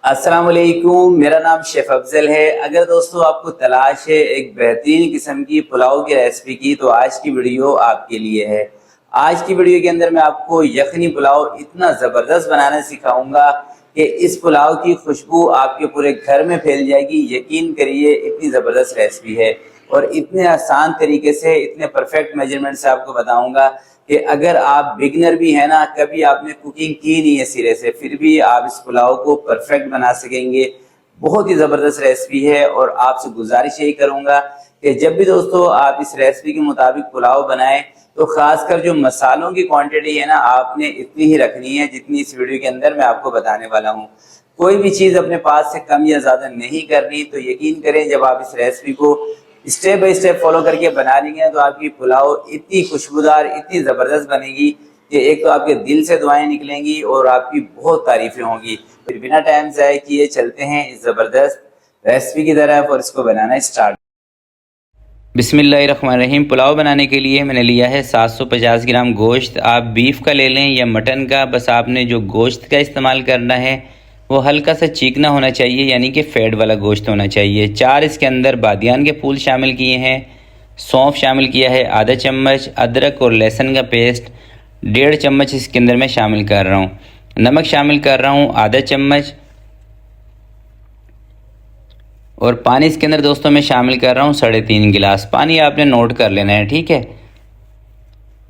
अस्सलाम वालेकुम, मेरा नाम शेफ अफजल है। अगर दोस्तों आपको तलाश है एक बेहतरीन किस्म की पुलाव की रेसिपी की, तो आज की वीडियो आपके लिए है। आज की वीडियो के अंदर मैं आपको यखनी पुलाव इतना ज़बरदस्त बनाना सिखाऊंगा कि इस पुलाव की खुशबू आपके पूरे घर में फैल जाएगी। यकीन करिए, इतनी ज़बरदस्त रेसिपी है और इतने आसान तरीके से, इतने परफेक्ट मेजरमेंट से आपको बताऊंगा कि अगर आप बिगनर भी है ना, कभी आपने कुकिंग की नहीं है सिरे से, फिर भी आप इस पुलाव को परफेक्ट बना सकेंगे। बहुत ही ज़बरदस्त रेसिपी है और आपसे गुजारिश यही करूंगा कि जब भी दोस्तों आप इस रेसिपी के मुताबिक पुलाव बनाएं तो खासकर जो मसालों की क्वांटिटी है ना, आपने इतनी ही रखनी है जितनी इस वीडियो के अंदर मैं आपको बताने वाला हूँ। कोई भी चीज़ अपने पास से कम या ज़्यादा नहीं करनी। तो यकीन करें, जब आप इस रेसिपी को स्टेप बाय स्टेप फॉलो करके बना लेंगे तो आपकी पुलाव इतनी खुशबूदार, इतनी ज़बरदस्त बनेगी कि एक तो आपके दिल से दुआएं निकलेंगी और आपकी बहुत तारीफें होंगी। फिर बिना टाइम ज़ाय किए चलते हैं इस ज़बरदस्त रेसिपी की तरफ और इसको बनाना स्टार्ट। बिस्मिल्लाहिर्रहमानिर्रहीम। पुलाव बनाने के लिए मैंने लिया है 750 ग्राम गोश्त। आप बीफ का ले लें या मटन का, बस आपने जो गोश्त का इस्तेमाल करना है वो हल्का सा चीकना होना चाहिए, यानी कि फैट वाला गोश्त होना चाहिए। 4 इसके अंदर बादियान के फूल शामिल किए हैं। सौंफ शामिल किया है आधा चम्मच। अदरक और लहसुन का पेस्ट 1.5 चम्मच इसके अंदर मैं शामिल कर रहा हूँ। नमक शामिल कर रहा हूँ आधा चम्मच। और पानी इसके अंदर दोस्तों मैं शामिल कर रहा हूँ 3.5 गिलास। पानी आपने नोट कर लेना है, ठीक है।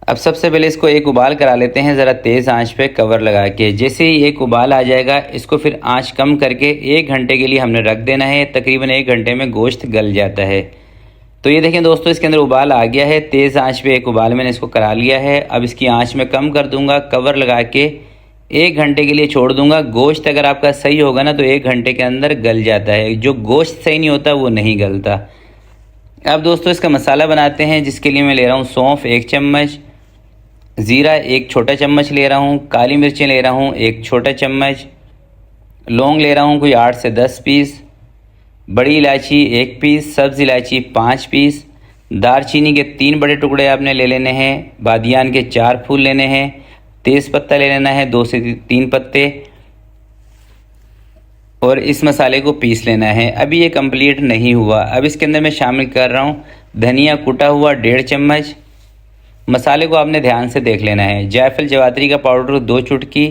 अब सबसे पहले इसको एक उबाल करा लेते हैं ज़रा तेज़ आंच पे कवर लगा के। जैसे ही एक उबाल आ जाएगा, इसको फिर आंच कम करके 1 घंटे के लिए हमने रख देना है। तकरीबन 1 घंटे में गोश्त गल जाता है। तो ये देखें दोस्तों, इसके अंदर उबाल आ गया है। तेज़ आंच पे एक उबाल मैंने इसको करा लिया है। अब इसकी आंच में कम कर दूंगा, कवर लगा के 1 घंटे के लिए छोड़ दूंगा। गोश्त अगर आपका सही होगा ना तो 1 घंटे के अंदर गल जाता है। जो गोश्त सही नहीं होता वो नहीं गलता। अब दोस्तों इसका मसाला बनाते हैं, जिसके लिए मैं ले रहा हूँ सौंफ 1 चम्मच, ज़ीरा 1 छोटा चम्मच ले रहा हूँ, काली मिर्चें ले रहा हूँ 1 छोटा चम्मच, लौंग ले रहा हूँ कोई 8 से 10 पीस, बड़ी इलायची 1 पीस, सब्ज़ इलायची 5 पीस, दालचीनी के 3 बड़े टुकड़े आपने ले लेने हैं, बादियान के 4 फूल लेने हैं, तेज़ पत्ता ले लेना है 2 से 3 पत्ते, और इस मसाले को पीस लेना है। अभी ये कंप्लीट नहीं हुआ। अब इसके अंदर मैं शामिल कर रहा हूँ धनिया कुटा हुआ 1.5 चम्मच। मसाले को आपने ध्यान से देख लेना है। जायफल जवात्री का पाउडर 2 चुटकी,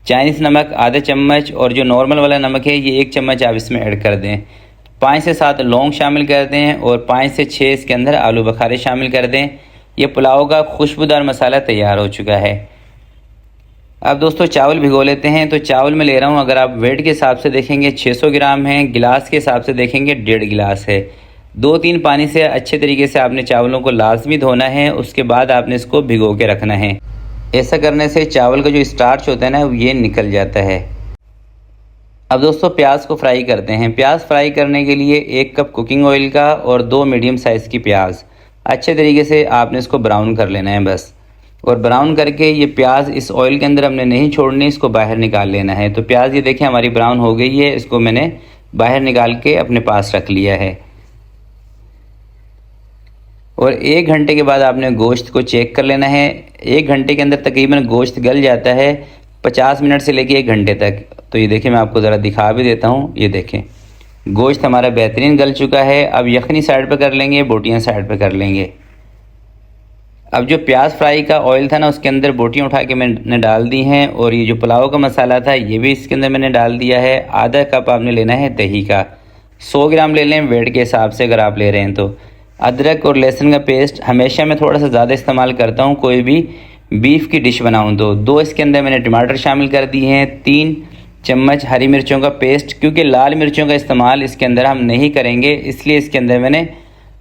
चाइनीज़ नमक आधा चम्मच, और जो नॉर्मल वाला नमक है ये 1 चम्मच आप इसमें ऐड कर दें। 5 से 7 लौंग शामिल कर दें और 5 से 6 इसके अंदर आलू बुखारे शामिल कर दें। ये पुलाव का खुशबूदार मसाला तैयार हो चुका है। अब दोस्तों चावल भिगो लेते हैं। तो चावल में ले रहा हूँ, अगर आप वेट के हिसाब से देखेंगे 600 ग्राम है, गिलास के हिसाब से देखेंगे 1.5 गिलास है। 2-3 पानी से अच्छे तरीके से आपने चावलों को लाजमी धोना है। उसके बाद आपने इसको भिगो के रखना है। ऐसा करने से चावल का जो स्टार्च होता है ना, ये निकल जाता है। अब दोस्तों प्याज को फ्राई करते हैं। प्याज फ्राई करने के लिए 1 कप कुकिंग ऑयल का और 2 मीडियम साइज़ की प्याज अच्छे तरीके से आपने इसको ब्राउन कर लेना है बस। और ब्राउन करके ये प्याज इस ऑयल के अंदर हमने नहीं छोड़नी, इसको बाहर निकाल लेना है। तो प्याज ये देखें हमारी ब्राउन हो गई है। इसको मैंने बाहर निकाल के अपने पास रख लिया है। और 1 घंटे के बाद आपने गोश्त को चेक कर लेना है। 1 घंटे के अंदर तकरीबन गोश्त गल जाता है, 50 मिनट से लेके 1 घंटे तक। तो ये देखें, मैं आपको ज़रा दिखा भी देता हूँ। ये देखें गोश्त हमारा बेहतरीन गल चुका है। अब यखनी साइड पे कर लेंगे, बोटियाँ साइड पे कर लेंगे। अब जो प्याज फ्राई का ऑयल था ना, उसके अंदर बोटियाँ उठा के मैंने डाल दी हैं। और ये जो पुलाव का मसाला था ये भी इसके अंदर मैंने डाल दिया है। आधा कप आपने लेना है दही का, 100 ग्राम ले लें वेट के हिसाब से अगर आप ले रहे हैं तो। अदरक और लहसुन का पेस्ट हमेशा मैं थोड़ा सा ज़्यादा इस्तेमाल करता हूँ कोई भी बीफ की डिश बनाऊँ तो। 2 इसके अंदर मैंने टमाटर शामिल कर दिए हैं। 3 चम्मच हरी मिर्चों का पेस्ट, क्योंकि लाल मिर्चों का इस्तेमाल इसके अंदर हम नहीं करेंगे, इसलिए इसके अंदर मैंने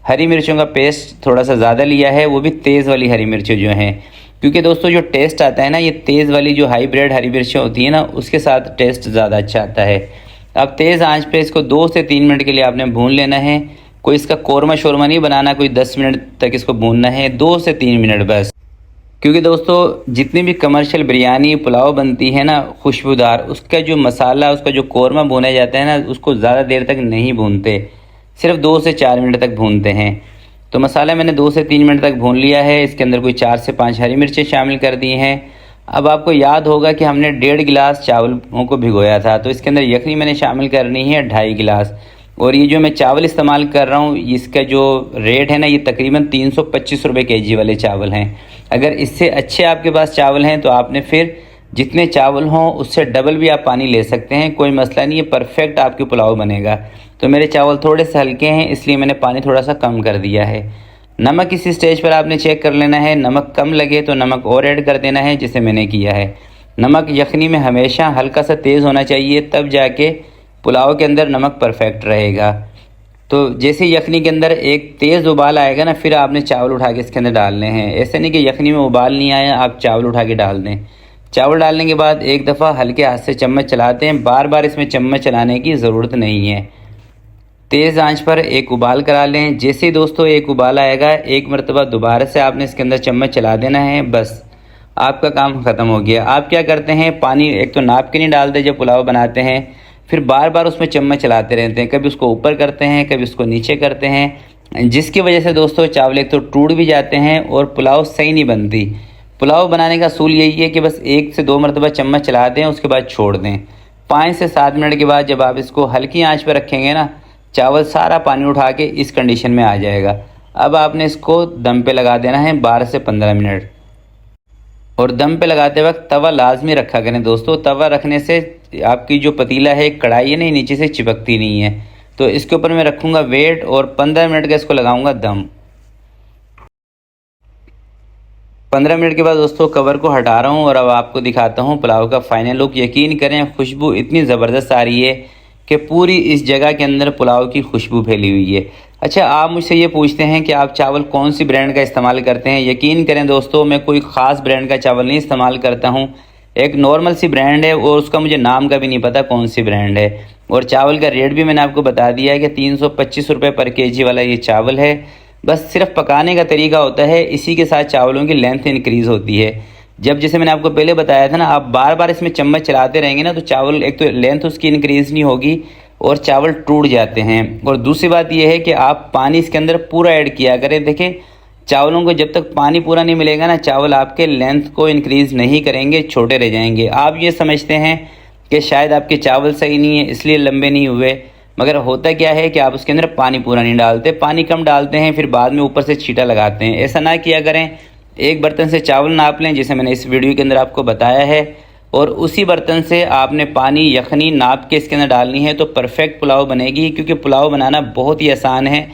हरी मिर्चों का पेस्ट थोड़ा सा ज़्यादा लिया है, वो भी तेज़ वाली हरी मिर्चें जो हैं। क्योंकि दोस्तों जो टेस्ट आता है ना, ये तेज़ वाली जो हाईब्रिड हरी मिर्चें होती हैं ना, उसके साथ टेस्ट ज़्यादा अच्छा आता है। अब तेज़ आंच पे इसको 2 से 3 मिनट के लिए आपने भून लेना है। कोई इसका कोरमा शोरमा नहीं बनाना, कोई 10 मिनट तक इसको भूनना है, 2 से 3 मिनट बस। क्योंकि दोस्तों जितनी भी कमर्शियल बिरयानी पुलाव बनती है ना खुशबूदार, उसका जो मसाला, उसका जो कोरमा भुना जाता है ना, उसको ज़्यादा देर तक नहीं भूनते, सिर्फ 2 से 4 मिनट तक भूनते हैं। तो मसाला मैंने 2 से 3 मिनट तक भून लिया है। इसके अंदर कोई 4 से 5 हरी मिर्चें शामिल कर दी हैं। अब आपको याद होगा कि हमने 1.5 गिलास चावलों को भिगोया था, तो इसके अंदर यखनी मैंने शामिल करनी है 2.5 गिलास। और ये जो मैं चावल इस्तेमाल कर रहा हूँ इसका जो रेट है ना, ये तकरीबन 325 रुपये केजी वाले चावल हैं। अगर इससे अच्छे आपके पास चावल हैं तो आपने फिर जितने चावल हों उससे डबल भी आप पानी ले सकते हैं, कोई मसला नहीं है, परफेक्ट आपके पुलाव बनेगा। तो मेरे चावल थोड़े से हल्के हैं इसलिए मैंने पानी थोड़ा सा कम कर दिया है। नमक इस स्टेज पर आपने चेक कर लेना है, नमक कम लगे तो नमक और ऐड कर देना है, जिसे मैंने किया है। नमक यखनी में हमेशा हल्का सा तेज़ होना चाहिए, तब जाके पुलाव के अंदर नमक परफेक्ट रहेगा। तो जैसे यखनी के अंदर एक तेज़ उबाल आएगा ना, फिर आपने चावल उठा के इसके अंदर डालने हैं। ऐसे नहीं कि यखनी में उबाल नहीं आया आप चावल उठा के डाल दें। चावल डालने के बाद एक दफ़ा हल्के हाथ से चम्मच चलाते हैं, बार बार इसमें चम्मच चलाने की ज़रूरत नहीं है। तेज़ आंच पर एक उबाल करा लें। जैसे ही दोस्तों एक उबाल आएगा, एक मरतबा दोबारा से आपने इसके अंदर चम्मच चला देना है, बस आपका काम ख़त्म हो गया। आप क्या करते हैं, पानी एक तो नाप के नहीं डालते जब पुलाव बनाते हैं, फिर बार बार उसमें चम्मच चलाते रहते हैं, कभी उसको ऊपर करते हैं कभी उसको नीचे करते हैं, जिसकी वजह से दोस्तों चावल एक तो टूट भी जाते हैं और पुलाव सही नहीं बनती। पुलाव बनाने का असूल यही है कि बस 1 से 2 मरतबा चम्मच चला दें, उसके बाद छोड़ दें। 5 से 7 मिनट के बाद जब आप इसको हल्की आंच पर रखेंगे ना, चावल सारा पानी उठा के इस कंडीशन में आ जाएगा। अब आपने इसको दम पे लगा देना है 12 से 15 मिनट। और दम पे लगाते वक्त तवा लाजमी रखा करें दोस्तों, तवा रखने से आपकी जो पतीला है, कढ़ाई है ना, नीचे से चिपकती नहीं है। तो इसके ऊपर मैं रखूँगा वेट और 15 मिनट का इसको लगाऊंगा दम। 15 मिनट के बाद दोस्तों कवर को हटा रहा हूँ और अब आपको दिखाता हूँ पुलाव का फाइनल लुक। यकीन करें खुशबू इतनी ज़बरदस्त आ रही है कि पूरी इस जगह के अंदर पुलाव की खुशबू फैली हुई है। अच्छा, आप मुझसे ये पूछते हैं कि आप चावल कौन सी ब्रांड का इस्तेमाल करते हैं। यकीन करें दोस्तों, मैं कोई ख़ास ब्रांड का चावल नहीं इस्तेमाल करता हूँ। एक नॉर्मल सी ब्रांड है और उसका मुझे नाम का भी नहीं पता कौन सी ब्रांड है। और चावल का रेट भी मैंने आपको बता दिया है कि 325 रुपये पर केजी वाला ये चावल है। बस सिर्फ पकाने का तरीका होता है, इसी के साथ चावलों की लेंथ इंक्रीज़ होती है। जब जैसे मैंने आपको पहले बताया था ना, आप बार बार इसमें चम्मच चलाते रहेंगे ना, तो चावल एक तो लेंथ उसकी इंक्रीज़ नहीं होगी और चावल टूट जाते हैं। और दूसरी बात यह है कि आप पानी इसके अंदर पूरा ऐड किया करें। देखें, चावलों को जब तक पानी पूरा नहीं मिलेगा ना, चावल आपके लेंथ को इंक्रीज़ नहीं करेंगे, छोटे रह जाएंगे। आप ये समझते हैं कि शायद आपके चावल सही नहीं है इसलिए लंबे नहीं हुए, मगर होता क्या है कि आप उसके अंदर पानी पूरा नहीं डालते, पानी कम डालते हैं, फिर बाद में ऊपर से छींटा लगाते हैं। ऐसा ना किया करें। एक बर्तन से चावल नाप लें, जैसे मैंने इस वीडियो के अंदर आपको बताया है, और उसी बर्तन से आपने पानी यखनी नाप के इसके अंदर डालनी है, तो परफेक्ट पुलाव बनेगी। क्योंकि पुलाव बनाना बहुत ही आसान है,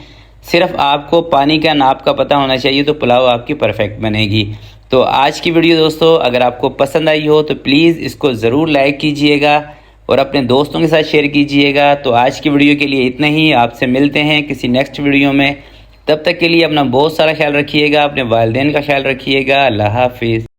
सिर्फ आपको पानी का नाप का पता होना चाहिए, तो पुलाव आपकी परफेक्ट बनेगी। तो आज की वीडियो दोस्तों अगर आपको पसंद आई हो तो प्लीज़ इसको ज़रूर लाइक कीजिएगा और अपने दोस्तों के साथ शेयर कीजिएगा। तो आज की वीडियो के लिए इतना ही, आपसे मिलते हैं किसी नेक्स्ट वीडियो में। तब तक के लिए अपना बहुत सारा ख्याल रखिएगा, अपने वालिदैन का ख्याल रखिएगा। अल्लाह हाफिज़।